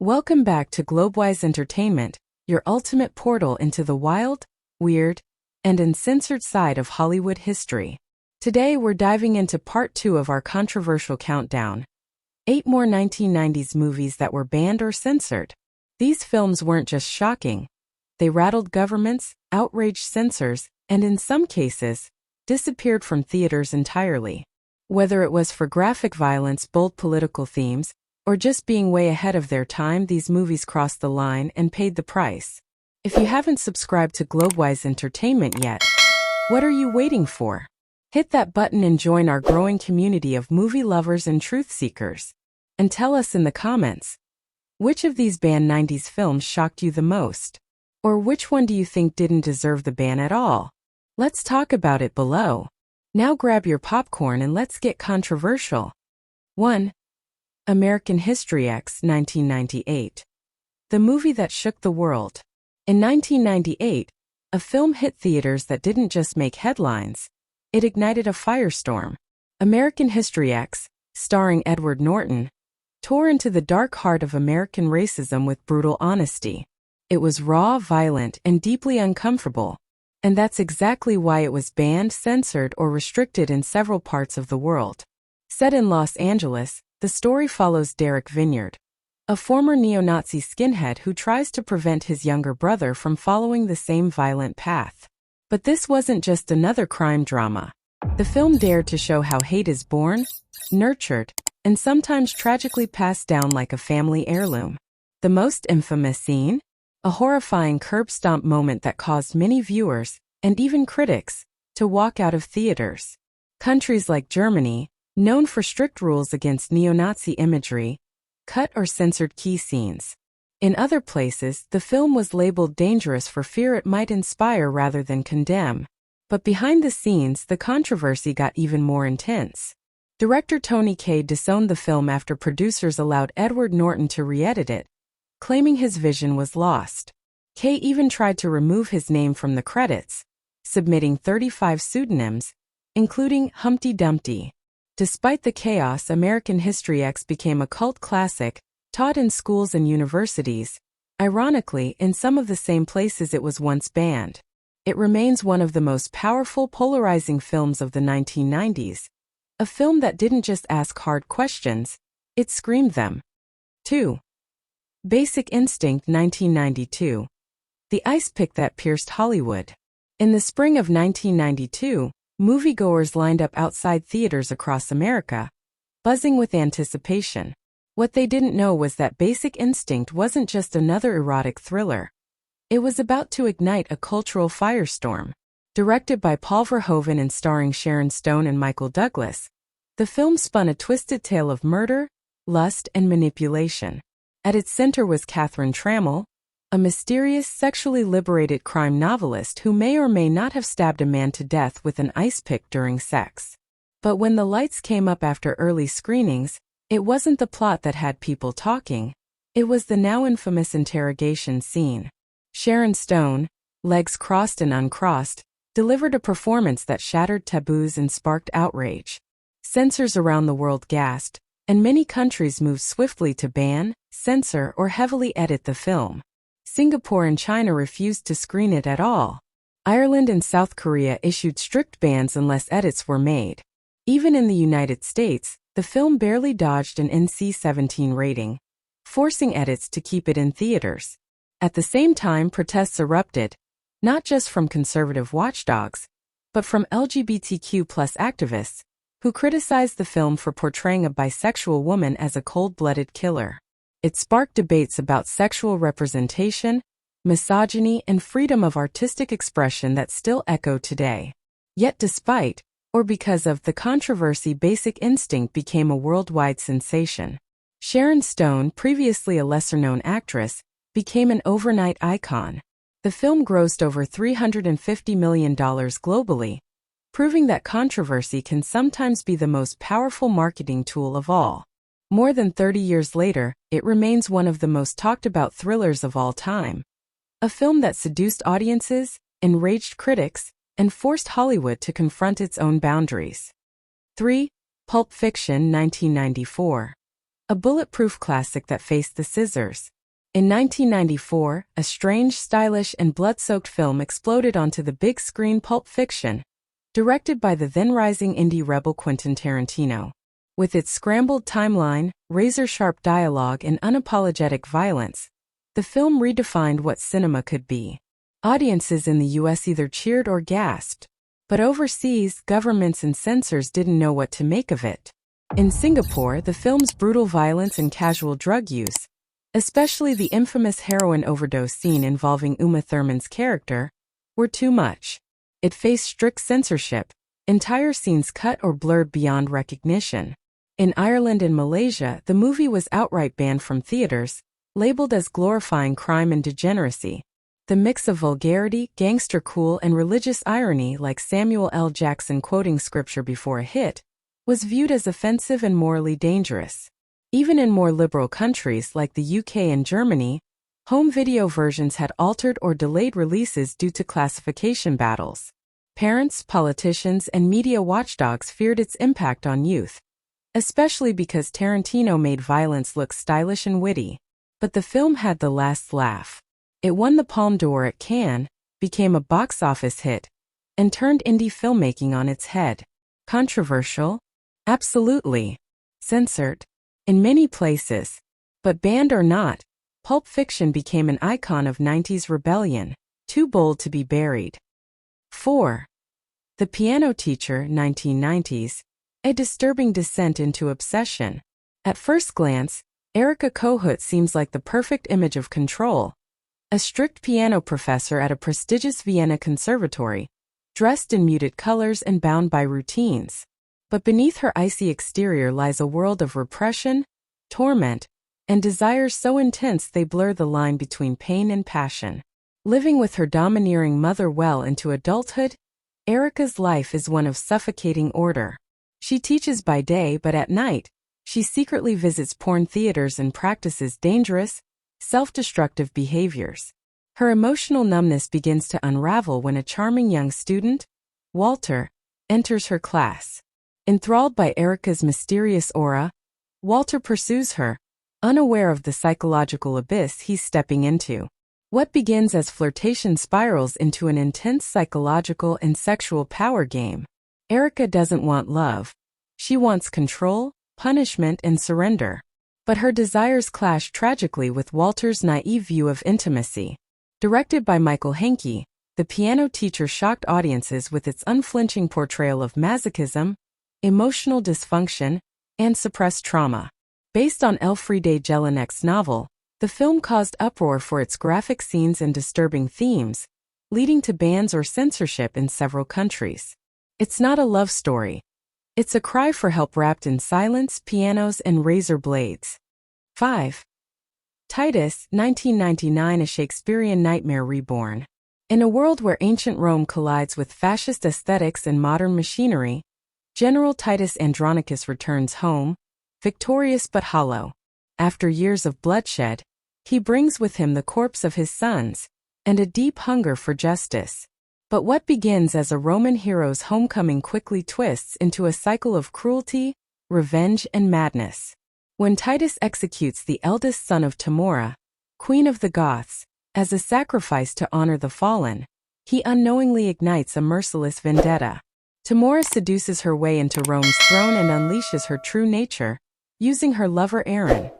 Welcome back to Globewise Entertainment, your ultimate portal into the wild, weird, and uncensored side of Hollywood history. Today we're diving into part 2 of our controversial countdown. 8 more 1990s movies that were banned or censored. These films weren't just shocking. They rattled governments, outraged censors, and in some cases, disappeared from theaters entirely. Whether it was for graphic violence, bold political themes, or just being way ahead of their time, these movies crossed the line and paid the price. If you haven't subscribed to Globewise Entertainment yet, what are you waiting for? Hit that button and join our growing community of movie lovers and truth seekers. And tell us in the comments, which of these banned 90s films shocked you the most? Or which one do you think didn't deserve the ban at all? Let's talk about it below. Now grab your popcorn and let's get controversial. 1. American History X, 1998. The movie that shook the world. In 1998, a film hit theaters that didn't just make headlines, it ignited a firestorm. American History X, starring Edward Norton, tore into the dark heart of American racism with brutal honesty. It was raw, violent, and deeply uncomfortable. And that's exactly why it was banned, censored, or restricted in several parts of the world. Set in Los Angeles, the story follows Derek Vineyard, a former neo-Nazi skinhead who tries to prevent his younger brother from following the same violent path. But this wasn't just another crime drama. The film dared to show how hate is born, nurtured, and sometimes tragically passed down like a family heirloom. The most infamous scene? A horrifying curb-stomp moment that caused many viewers, and even critics, to walk out of theaters. Countries like Germany, known for strict rules against neo-Nazi imagery, cut or censored key scenes. In other places, the film was labeled dangerous for fear it might inspire rather than condemn. But behind the scenes, the controversy got even more intense. Director Tony Kaye disowned the film after producers allowed Edward Norton to re-edit it, claiming his vision was lost. Kaye even tried to remove his name from the credits, submitting 35 pseudonyms, including Humpty Dumpty. Despite the chaos, American History X became a cult classic, taught in schools and universities, ironically in some of the same places it was once banned. It remains one of the most powerful, polarizing films of the 1990s, a film that didn't just ask hard questions, it screamed them. 2. Basic Instinct, 1992. The ice pick that pierced Hollywood. In the spring of 1992, moviegoers lined up outside theaters across America, buzzing with anticipation. What they didn't know was that Basic Instinct wasn't just another erotic thriller. It was about to ignite a cultural firestorm. Directed by Paul Verhoeven and starring Sharon Stone and Michael Douglas, the film spun a twisted tale of murder, lust, and manipulation. At its center was Catherine Trammell, a mysterious, sexually liberated crime novelist who may or may not have stabbed a man to death with an ice pick during sex. But when the lights came up after early screenings, it wasn't the plot that had people talking. It was the now infamous interrogation scene. Sharon Stone, legs crossed and uncrossed, delivered a performance that shattered taboos and sparked outrage. Censors around the world gasped, and many countries moved swiftly to ban, censor, or heavily edit the film. Singapore and China refused to screen it at all. Ireland and South Korea issued strict bans unless edits were made. Even in the United States, the film barely dodged an NC-17 rating, forcing edits to keep it in theaters. At the same time, protests erupted, not just from conservative watchdogs, but from LGBTQ+ activists, who criticized the film for portraying a bisexual woman as a cold-blooded killer. It sparked debates about sexual representation, misogyny, and freedom of artistic expression that still echo today. Yet despite, or because of, the controversy, Basic Instinct became a worldwide sensation. Sharon Stone, previously a lesser-known actress, became an overnight icon. The film grossed over $350 million globally, proving that controversy can sometimes be the most powerful marketing tool of all. More than 30 years later, it remains one of the most talked-about thrillers of all time. A film that seduced audiences, enraged critics, and forced Hollywood to confront its own boundaries. 3. Pulp Fiction, 1994. A bulletproof classic that faced the scissors. In 1994, a strange, stylish, and blood-soaked film exploded onto the big screen. Pulp Fiction, directed by the then-rising indie rebel Quentin Tarantino. With its scrambled timeline, razor-sharp dialogue, and unapologetic violence, the film redefined what cinema could be. Audiences in the US either cheered or gasped, but overseas, governments and censors didn't know what to make of it. In Singapore, the film's brutal violence and casual drug use, especially the infamous heroin overdose scene involving Uma Thurman's character, were too much. It faced strict censorship, entire scenes cut or blurred beyond recognition. In Ireland and Malaysia, the movie was outright banned from theaters, labeled as glorifying crime and degeneracy. The mix of vulgarity, gangster cool, and religious irony, like Samuel L. Jackson quoting scripture before a hit, was viewed as offensive and morally dangerous. Even in more liberal countries like the UK and Germany, home video versions had altered or delayed releases due to classification battles. Parents, politicians, and media watchdogs feared its impact on youth, especially because Tarantino made violence look stylish and witty. But the film had the last laugh. It won the Palme d'Or at Cannes, became a box office hit, and turned indie filmmaking on its head. Controversial? Absolutely. Censored? In many places. But banned or not, Pulp Fiction became an icon of 90s rebellion, too bold to be buried. 4. The Piano Teacher, 1990s, a disturbing descent into obsession. At first glance, Erika Kohut seems like the perfect image of control. A strict piano professor at a prestigious Vienna conservatory, dressed in muted colors and bound by routines. But beneath her icy exterior lies a world of repression, torment, and desires so intense they blur the line between pain and passion. Living with her domineering mother well into adulthood, Erika's life is one of suffocating order. She teaches by day, but at night, she secretly visits porn theaters and practices dangerous, self-destructive behaviors. Her emotional numbness begins to unravel when a charming young student, Walter, enters her class. Enthralled by Erika's mysterious aura, Walter pursues her, unaware of the psychological abyss he's stepping into. What begins as flirtation spirals into an intense psychological and sexual power game. Erika doesn't want love. She wants control, punishment, and surrender. But her desires clash tragically with Walter's naive view of intimacy. Directed by Michael Hanke, The Piano Teacher shocked audiences with its unflinching portrayal of masochism, emotional dysfunction, and suppressed trauma. Based on Elfriede Jelinek's novel, the film caused uproar for its graphic scenes and disturbing themes, leading to bans or censorship in several countries. It's not a love story. It's a cry for help wrapped in silence, pianos, and razor blades. 5. Titus, 1999, a Shakespearean nightmare reborn. In a world where ancient Rome collides with fascist aesthetics and modern machinery, General Titus Andronicus returns home, victorious but hollow. After years of bloodshed, he brings with him the corpse of his sons, and a deep hunger for justice. But what begins as a Roman hero's homecoming quickly twists into a cycle of cruelty, revenge, and madness. When Titus executes the eldest son of Tamora, Queen of the Goths, as a sacrifice to honor the fallen, he unknowingly ignites a merciless vendetta. Tamora seduces her way into Rome's throne and unleashes her true nature, using her lover Aaron,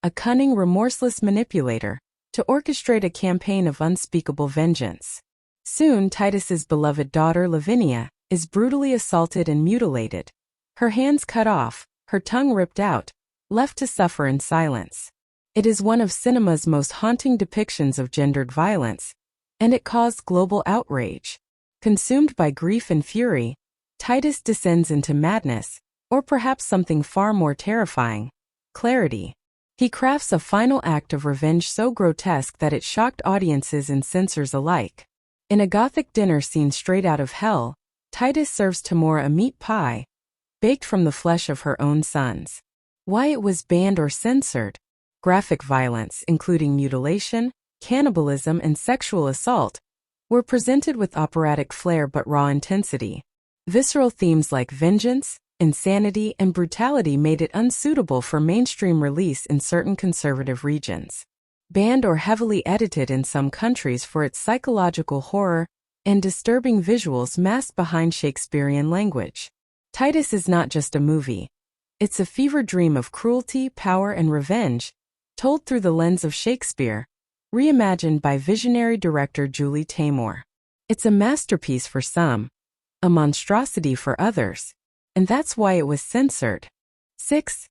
a cunning, remorseless manipulator, to orchestrate a campaign of unspeakable vengeance. Soon, Titus's beloved daughter Lavinia is brutally assaulted and mutilated, her hands cut off, her tongue ripped out, left to suffer in silence. It is one of cinema's most haunting depictions of gendered violence, and it caused global outrage. Consumed by grief and fury, Titus descends into madness, or perhaps something far more terrifying, clarity. He crafts a final act of revenge so grotesque that it shocked audiences and censors alike. In a Gothic dinner scene straight out of hell, Titus serves Tamora a meat pie, baked from the flesh of her own sons. Why it was banned or censored? Graphic violence, including mutilation, cannibalism, and sexual assault, were presented with operatic flair but raw intensity. Visceral themes like vengeance, insanity, and brutality made it unsuitable for mainstream release in certain conservative regions. banned or heavily edited in some countries for its psychological horror and disturbing visuals masked behind Shakespearean language. Titus is not just a movie. It's a fever dream of cruelty, power, and revenge, told through the lens of Shakespeare, reimagined by visionary director Julie Taymor. It's a masterpiece for some, a monstrosity for others, and that's why it was censored. 6.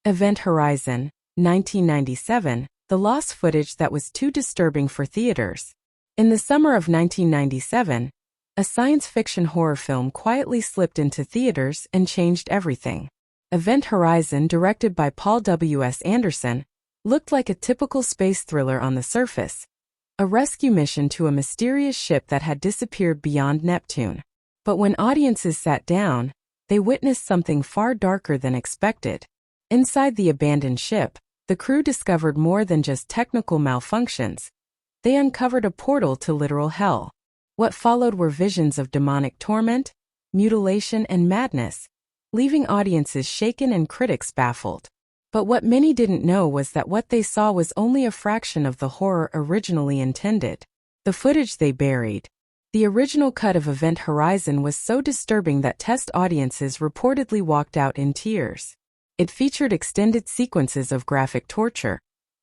Event Horizon, 1997, the lost footage that was too disturbing for theaters. In the summer of 1997, a science fiction horror film quietly slipped into theaters and changed everything. Event Horizon, directed by Paul W.S. Anderson, looked like a typical space thriller on the surface, a rescue mission to a mysterious ship that had disappeared beyond Neptune. But when audiences sat down, they witnessed something far darker than expected. Inside the abandoned ship, the crew discovered more than just technical malfunctions. They uncovered a portal to literal hell. What followed were visions of demonic torment, mutilation, and madness, leaving audiences shaken and critics baffled. But what many didn't know was that what they saw was only a fraction of the horror originally intended. The footage they buried. The original cut of Event Horizon was so disturbing that test audiences reportedly walked out in tears. It featured extended sequences of graphic torture,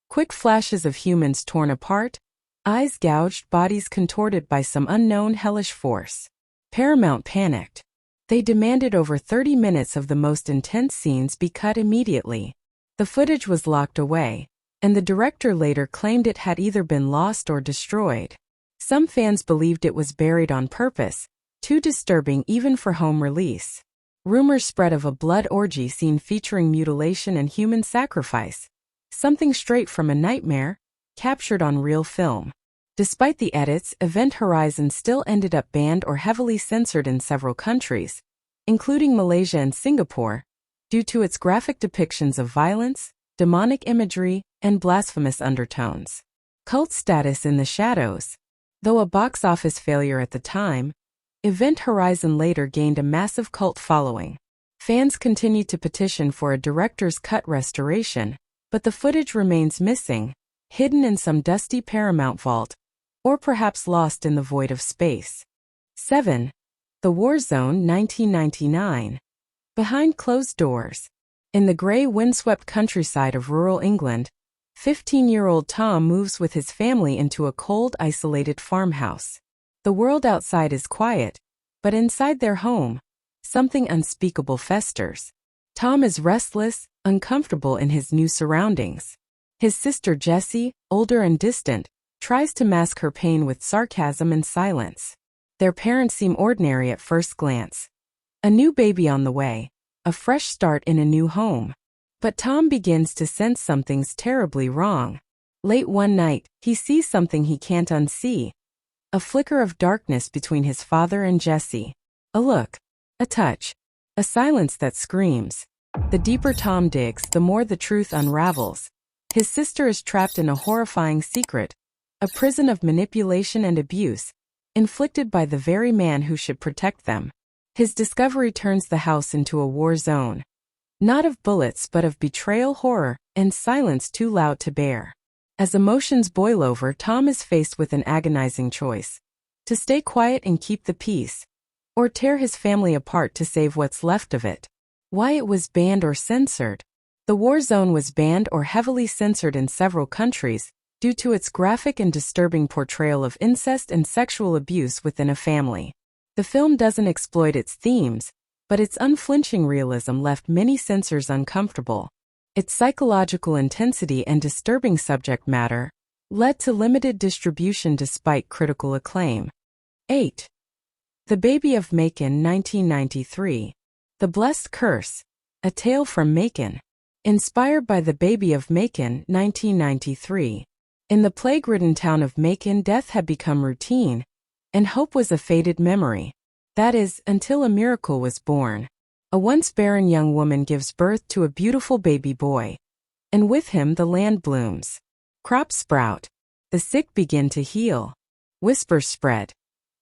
quick flashes of humans torn apart, eyes gouged, bodies contorted by some unknown hellish force. Paramount panicked. They demanded over 30 minutes of the most intense scenes be cut immediately. The footage was locked away, and the director later claimed it had either been lost or destroyed. Some fans believed it was buried on purpose, too disturbing even for home release. Rumors spread of a blood orgy scene featuring mutilation and human sacrifice, something straight from a nightmare, captured on real film. Despite the edits, Event Horizon still ended up banned or heavily censored in several countries, including Malaysia and Singapore, due to its graphic depictions of violence, demonic imagery, and blasphemous undertones. Cult status in the shadows. Though a box office failure at the time, Event Horizon later gained a massive cult following. Fans continued to petition for a director's cut restoration, but the footage remains missing, hidden in some dusty Paramount vault, or perhaps lost in the void of space. 7. The War Zone, 1999. Behind closed doors. In the grey, windswept countryside of rural England, 15-year-old Tom moves with his family into a cold, isolated farmhouse. The world outside is quiet, but inside their home, something unspeakable festers. Tom is restless, uncomfortable in his new surroundings. His sister Jessie, older and distant, tries to mask her pain with sarcasm and silence. Their parents seem ordinary at first glance. A new baby on the way, a fresh start in a new home. But Tom begins to sense something's terribly wrong. Late one night, he sees something he can't unsee. A flicker of darkness between his father and Jessie. A look, a touch, a silence that screams. The deeper Tom digs, the more the truth unravels. His sister is trapped in a horrifying secret, a prison of manipulation and abuse, inflicted by the very man who should protect them. His discovery turns the house into a war zone. Not of bullets but of betrayal, horror, and silence too loud to bear. As emotions boil over, Tom is faced with an agonizing choice: to stay quiet and keep the peace, or tear his family apart to save what's left of it. Why it was banned or censored. The War Zone was banned or heavily censored in several countries due to its graphic and disturbing portrayal of incest and sexual abuse within a family. The film doesn't exploit its themes, but its unflinching realism left many censors uncomfortable. Its psychological intensity and disturbing subject matter led to limited distribution despite critical acclaim. 8. The Baby of Macon, 1993. The Blessed Curse, a tale from Macon. Inspired by The Baby of Macon, 1993. In the plague-ridden town of Macon, death had become routine, and hope was a faded memory. That is, until a miracle was born. A once barren young woman gives birth to a beautiful baby boy, and with him the land blooms. Crops sprout. The sick begin to heal. Whispers spread.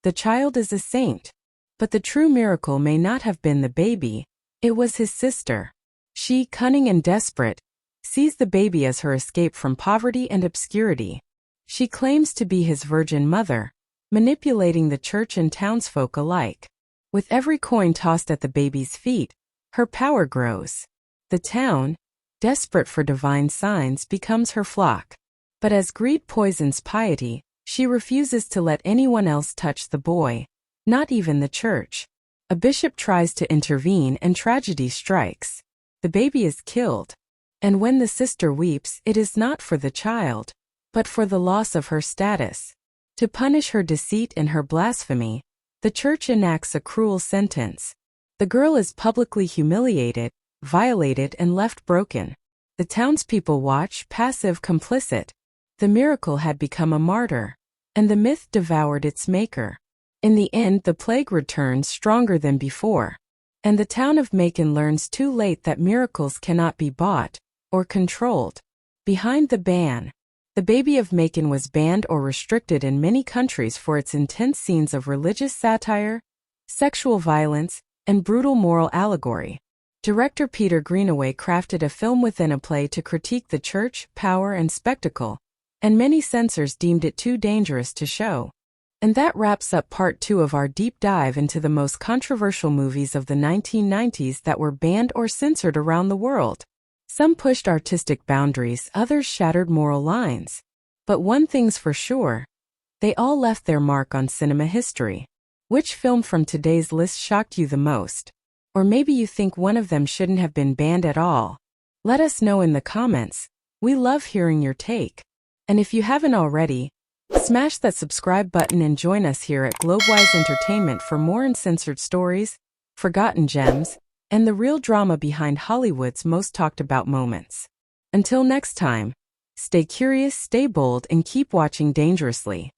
The child is a saint. But the true miracle may not have been the baby, it was his sister. She, cunning and desperate, sees the baby as her escape from poverty and obscurity. She claims to be his virgin mother, manipulating the church and townsfolk alike. With every coin tossed at the baby's feet, her power grows. The town, desperate for divine signs, becomes her flock. But as greed poisons piety, she refuses to let anyone else touch the boy, not even the church. A bishop tries to intervene and tragedy strikes. The baby is killed. And when the sister weeps, it is not for the child, but for the loss of her status. To punish her deceit and her blasphemy, the church enacts a cruel sentence. The girl is publicly humiliated, violated, and left broken. The townspeople watch, passive, complicit. The miracle had become a martyr, and the myth devoured its maker. In the end, the plague returns stronger than before, and the town of Macon learns too late that miracles cannot be bought or controlled. Behind the ban, the baby of Macon was banned or restricted in many countries for its intense scenes of religious satire, sexual violence, and brutal moral allegory. Director Peter Greenaway crafted a film within a play to critique the church, power, and spectacle, and many censors deemed it too dangerous to show. And that wraps up part 2 of our deep dive into the most controversial movies of the 1990s that were banned or censored around the world. Some pushed artistic boundaries, others shattered moral lines. But one thing's for sure, they all left their mark on cinema history. Which film from today's list shocked you the most? Or maybe you think one of them shouldn't have been banned at all? Let us know in the comments. We love hearing your take. And if you haven't already, smash that subscribe button and join us here at Globewise Entertainment for more uncensored stories, forgotten gems, and the real drama behind Hollywood's most talked about moments. Until next time, stay curious, stay bold, and keep watching dangerously.